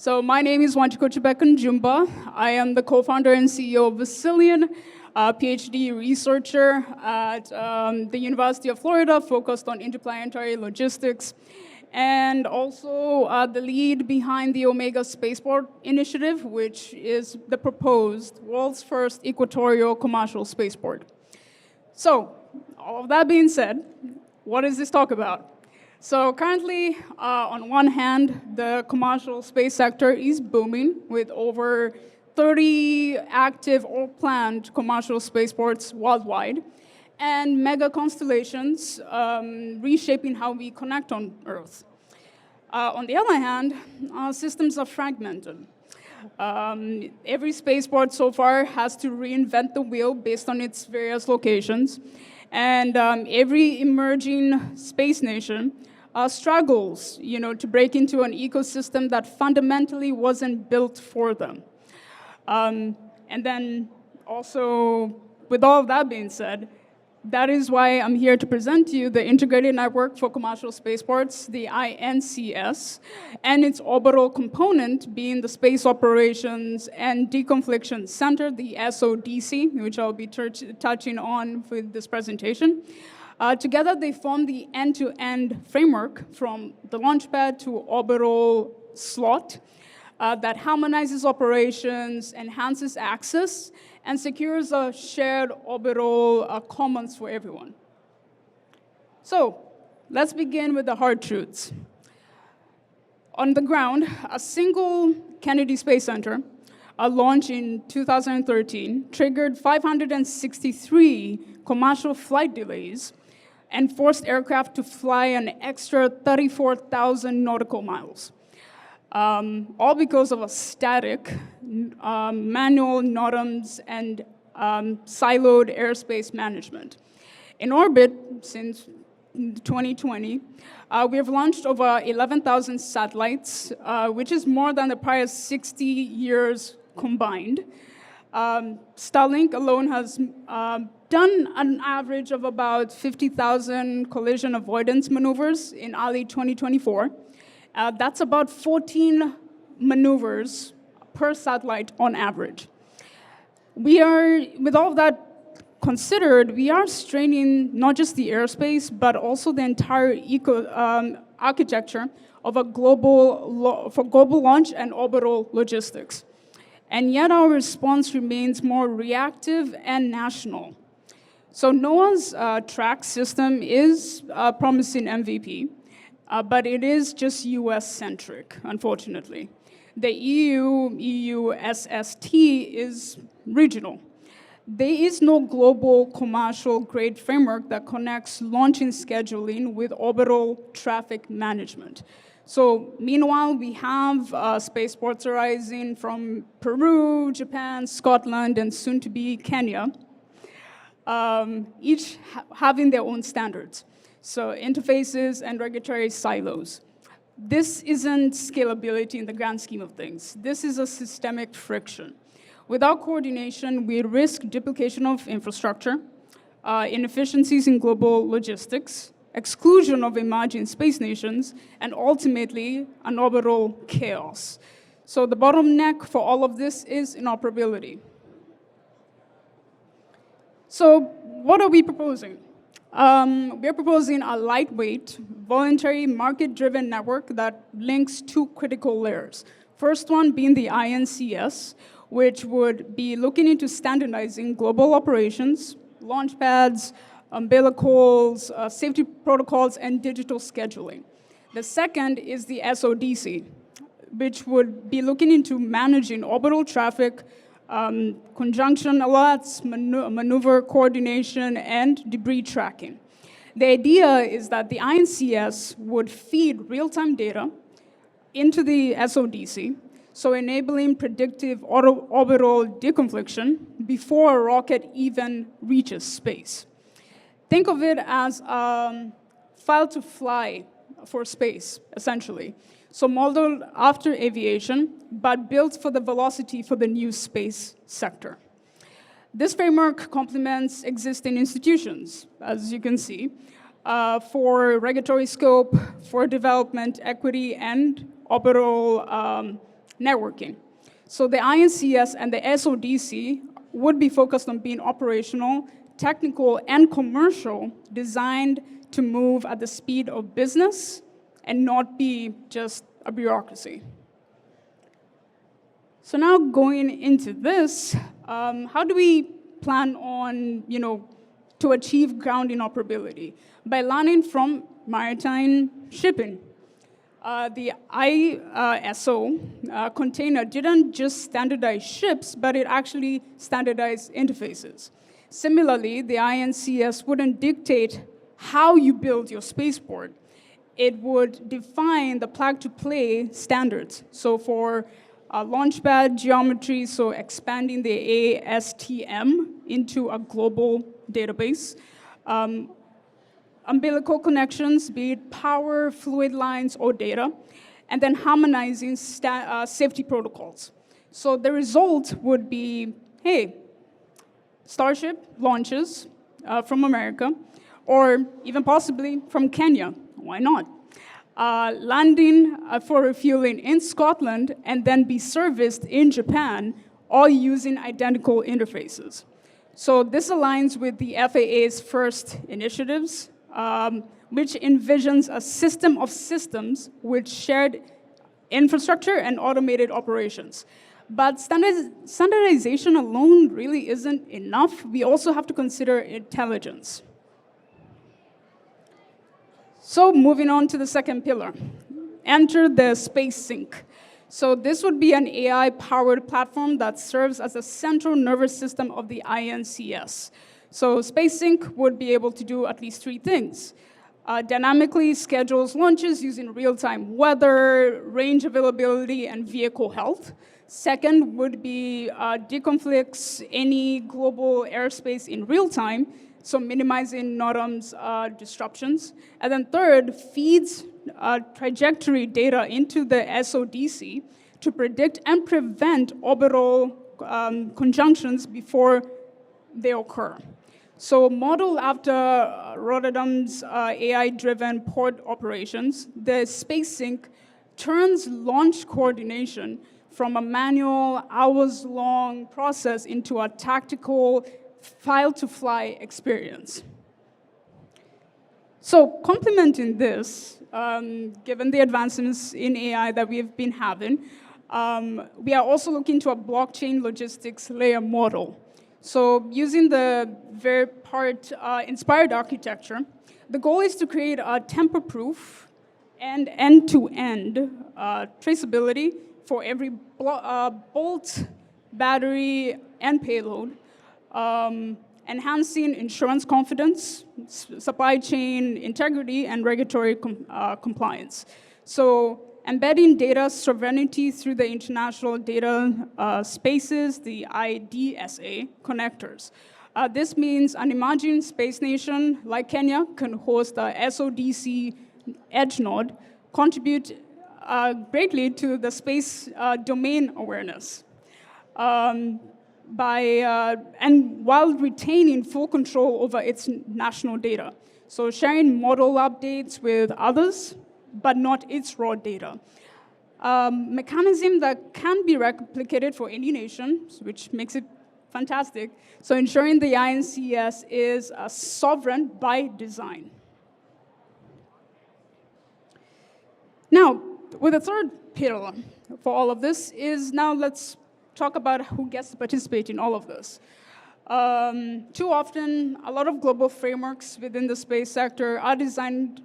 So my name is Wanjiku Chebet Kanjumba. I am the co-founder and CEO of Vasilian, a PhD researcher at the University of Florida, focused on interplanetary logistics, and also the lead behind the Omega Spaceport initiative, which is the proposed world's first equatorial commercial spaceport. So, all of that being said, what is this talk about? So currently, on one hand, the commercial space sector is booming with over 30 active or planned commercial spaceports worldwide, and mega constellations reshaping how we connect on Earth. On the other hand, our systems are fragmented. Every spaceport so far has to reinvent the wheel based on its various locations, and every emerging space nation struggles, to break into an ecosystem that fundamentally wasn't built for them. And then also, with all of that being said, that is why I'm here to present to you the Integrated Network for Commercial Spaceports, the INCS, and its orbital component being the Space Operations and Deconfliction Center, the SODC, which I'll be touching on with this presentation. Together, they form the end-to-end framework from the launch pad to orbital slot that harmonizes operations, enhances access, and secures a shared orbital commons for everyone. So, let's begin with the hard truths. On the ground, a single Kennedy Space Center, a launch in 2013, triggered 563 commercial flight delays and forced aircraft to fly an extra 34,000 nautical miles. All because of a static, manual NOTAMs and siloed airspace management. In orbit, since 2020, we have launched over 11,000 satellites, which is more than the prior 60 years combined. Starlink alone has done an average of about 50,000 collision avoidance maneuvers in early 2024. That's about 14 maneuvers per satellite on average. With all of that considered, we are straining not just the airspace, but also the entire architecture of a global launch and orbital logistics. And yet our response remains more reactive and national. So NOAA's track system is a promising MVP. But it is just US-centric, unfortunately. The EU SST is regional. There is no global commercial grade framework that connects launching scheduling with orbital traffic management. So meanwhile, we have spaceports arising from Peru, Japan, Scotland, and soon to be Kenya, each having their own standards. So interfaces and regulatory silos. This isn't scalability in the grand scheme of things. This is a systemic friction. Without coordination, we risk duplication of infrastructure, inefficiencies in global logistics, exclusion of emerging space nations, and ultimately, an orbital chaos. So the bottleneck for all of this is interoperability. So what are we proposing? We're proposing a lightweight, voluntary, market-driven network that links two critical layers. First one being the INCS, which would be looking into standardizing global operations, launch pads, umbilicals, safety protocols, and digital scheduling. The second is the SODC, which would be looking into managing orbital traffic, conjunction alerts, maneuver coordination, and debris tracking. The idea is that the INCS would feed real-time data into the SODC, so enabling predictive orbital deconfliction before a rocket even reaches space. Think of it as a file to fly for space, essentially. So modeled after aviation, but built for the velocity for the new space sector. This framework complements existing institutions, as you can see, for regulatory scope, for development, equity, and orbital networking. So the INCS and the SODC would be focused on being operational, technical, and commercial, designed to move at the speed of business and not be just a bureaucracy. So now going into this, how do we plan on, to achieve ground inoperability? By learning from maritime shipping. The ISO container didn't just standardize ships, but it actually standardized interfaces. Similarly, the INCS wouldn't dictate how you build your spaceport. It would define the plug-to-play standards. So for launchpad geometry, so expanding the ASTM into a global database. Umbilical connections, be it power, fluid lines, or data, and then harmonizing safety protocols. So the result would be, hey, Starship launches from America, or even possibly from Kenya, why not? Landing for refueling in Scotland and then be serviced in Japan, all using identical interfaces. So this aligns with the FAA's first initiatives, which envisions a system of systems with shared infrastructure and automated operations. But standardization alone really isn't enough. We also have to consider intelligence. So moving on to the second pillar, enter the SpaceSync. So this would be an AI-powered platform that serves as a central nervous system of the INCS. So SpaceSync would be able to do at least three things. Dynamically schedules launches using real-time weather, range availability, and vehicle health. Second would be deconflicts any global airspace in real time, so minimizing NOTAM's disruptions. And then third, feeds trajectory data into the SODC to predict and prevent orbital conjunctions before they occur. So modeled after Rotterdam's AI-driven port operations, the SpaceSync turns launch coordination from a manual, hours-long process into a tactical, file-to-fly experience. So complementing this, given the advancements in AI that we've been having, we are also looking to a blockchain logistics layer model. So using the Veripart inspired architecture, the goal is to create a tamper-proof and end-to-end traceability for every bolt, battery, and payload, enhancing insurance confidence, supply chain integrity, and regulatory compliance. So embedding data sovereignty through the international data spaces, the IDSA connectors. This means an emerging space nation like Kenya can host a SODC edge node, contribute greatly to the space domain awareness. And while retaining full control over its national data. So sharing model updates with others, but not its raw data. Mechanism that can be replicated for any nation, which makes it fantastic. So ensuring the INCS is sovereign by design. Now, with the third pillar for all of this is now let's talk about who gets to participate in all of this. Too often, a lot of global frameworks within the space sector are designed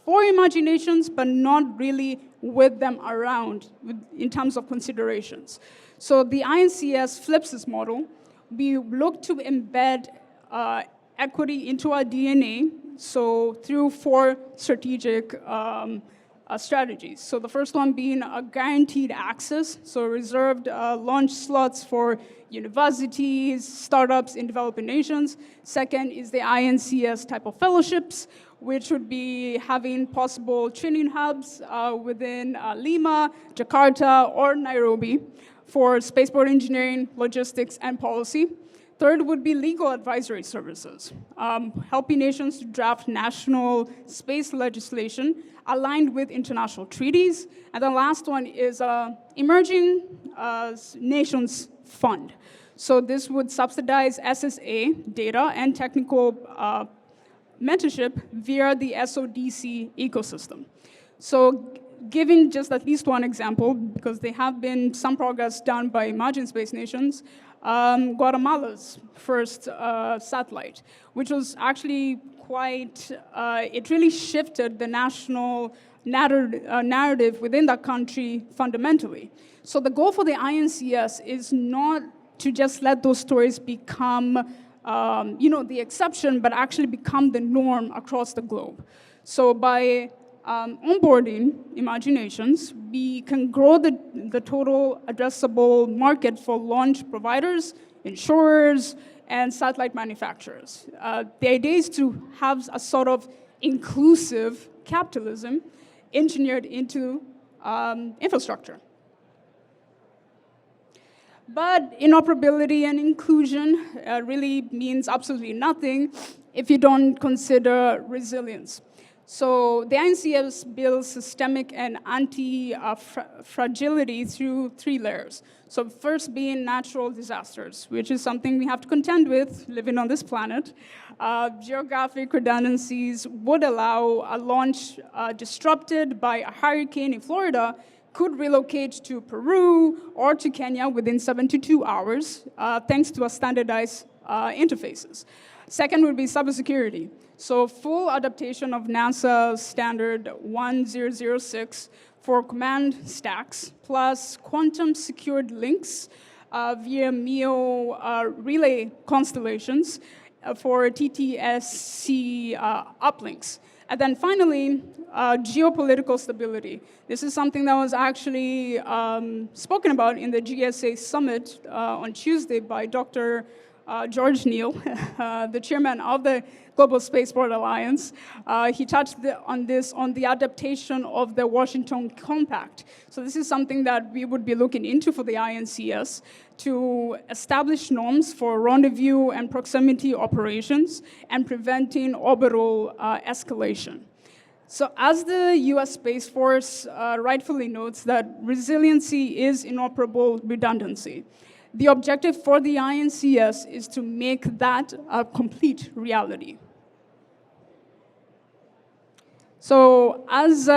for imaginations, but not really with them around in terms of considerations. So the INCS flips this model. We look to embed equity into our DNA, so through 4 strategic strategies. So the first one being a guaranteed access, so reserved launch slots for universities, startups in developing nations. Second is the INCS type of fellowships, which would be having possible training hubs within Lima, Jakarta, or Nairobi for spaceport engineering, logistics, and policy. Third would be legal advisory services, helping nations to draft national space legislation aligned with international treaties. And the last one is emerging nations fund. So this would subsidize SSA data and technical mentorship via the SODC ecosystem. So giving just at least one example, because there have been some progress done by emerging space nations, Guatemala's first satellite, which was actually quite, it really shifted the national narrative within that country fundamentally. So the goal for the INCS is not to just let those stories become the exception, but actually become the norm across the globe. So by onboarding imaginations, we can grow the total addressable market for launch providers, insurers, and satellite manufacturers. The idea is to have a sort of inclusive capitalism engineered into infrastructure. But interoperability and inclusion really means absolutely nothing if you don't consider resilience. So the INCS builds systemic and anti-fragility through 3 layers. So first being natural disasters, which is something we have to contend with living on this planet. Geographic redundancies would allow a launch disrupted by a hurricane in Florida could relocate to Peru or to Kenya within 72 hours, thanks to a standardized interfaces. Second would be cybersecurity. So full adaptation of NASA standard 1006 for command stacks, plus quantum secured links via MEO relay constellations for TTSC uplinks. And then finally, geopolitical stability. This is something that was actually spoken about in the GSA summit on Tuesday by Dr. George Neal, the chairman of the Global Spaceport Alliance. He touched on the adaptation of the Washington Compact. So this is something that we would be looking into for the INCS to establish norms for rendezvous and proximity operations and preventing orbital escalation. So as the US Space Force rightfully notes that resiliency is inoperable redundancy. The objective for the INCS is to make that a complete reality. So as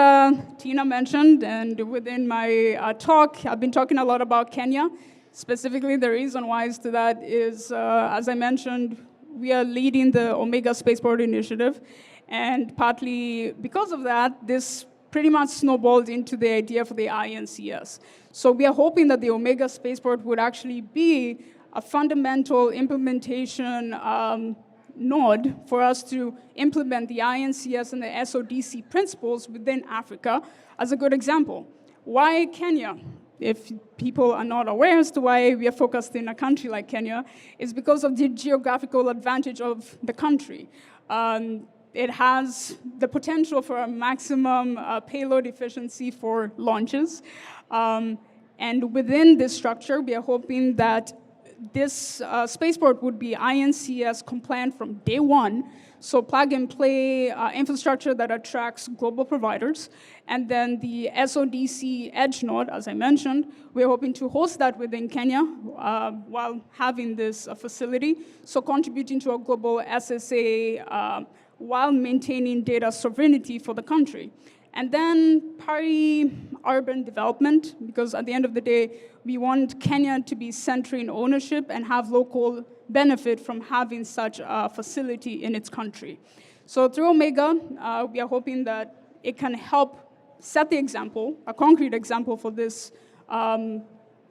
Tina mentioned, and within my talk, I've been talking a lot about Kenya. Specifically, the reason why is to that is, as I mentioned, we are leading the Omega Spaceport Initiative, and partly because of that, this pretty much snowballed into the idea for the INCS. So we are hoping that the Omega Spaceport would actually be a fundamental implementation node for us to implement the INCS and the SODC principles within Africa as a good example. Why Kenya? If people are not aware as to why we are focused in a country like Kenya, is because of the geographical advantage of the country. It has the potential for a maximum payload efficiency for launches. And within this structure, we are hoping that this spaceport would be INCS compliant from day one, so plug and play infrastructure that attracts global providers. And then the SODC Edge node, as I mentioned, we're hoping to host that within Kenya while having this facility, so contributing to a global SSA while maintaining data sovereignty for the country. And then peri-urban development, because at the end of the day, we want Kenya to be centering ownership and have local benefit from having such a facility in its country. So through Omega, we are hoping that it can help set the example, a concrete example for this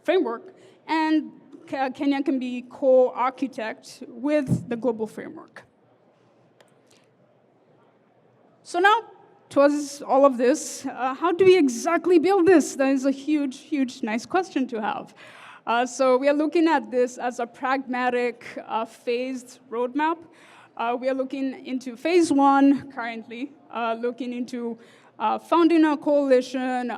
framework, and Kenya can be co-architect with the global framework. So now, towards all of this, how do we exactly build this? That is a huge, huge, nice question to have. So we are looking at this as a pragmatic, phased roadmap. We are looking into phase 1 currently, looking into founding a coalition,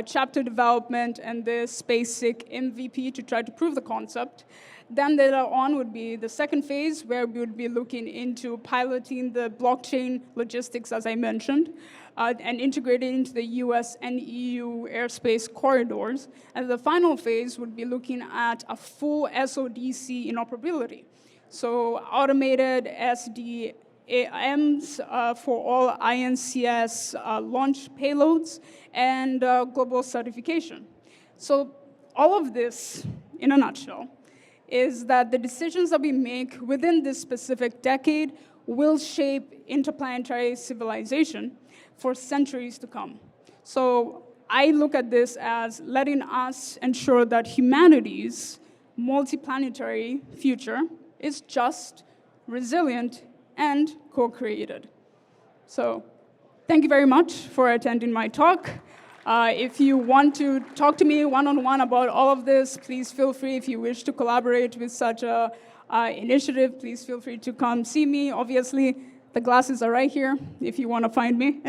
chapter development, and the SpaceSig MVP to try to prove the concept. Then later on would be the second phase, where we would be looking into piloting the blockchain logistics, as I mentioned, and integrating into the US and EU airspace corridors. And the final phase would be looking at a full SODC interoperability. So automated SDAMs for all INCS launch payloads and global certification. So all of this, in a nutshell, is that the decisions that we make within this specific decade will shape interplanetary civilization for centuries to come. So I look at this as letting us ensure that humanity's multiplanetary future is just, resilient, and co-created. So thank you very much for attending my talk. If you want to talk to me one-on-one about all of this, please feel free. If you wish to collaborate with such a initiative, please feel free to come see me. Obviously, the glasses are right here if you want to find me.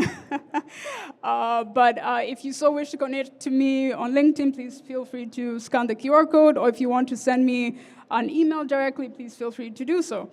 But if you so wish to connect to me on LinkedIn, please feel free to scan the QR code. Or if you want to send me an email directly, please feel free to do so.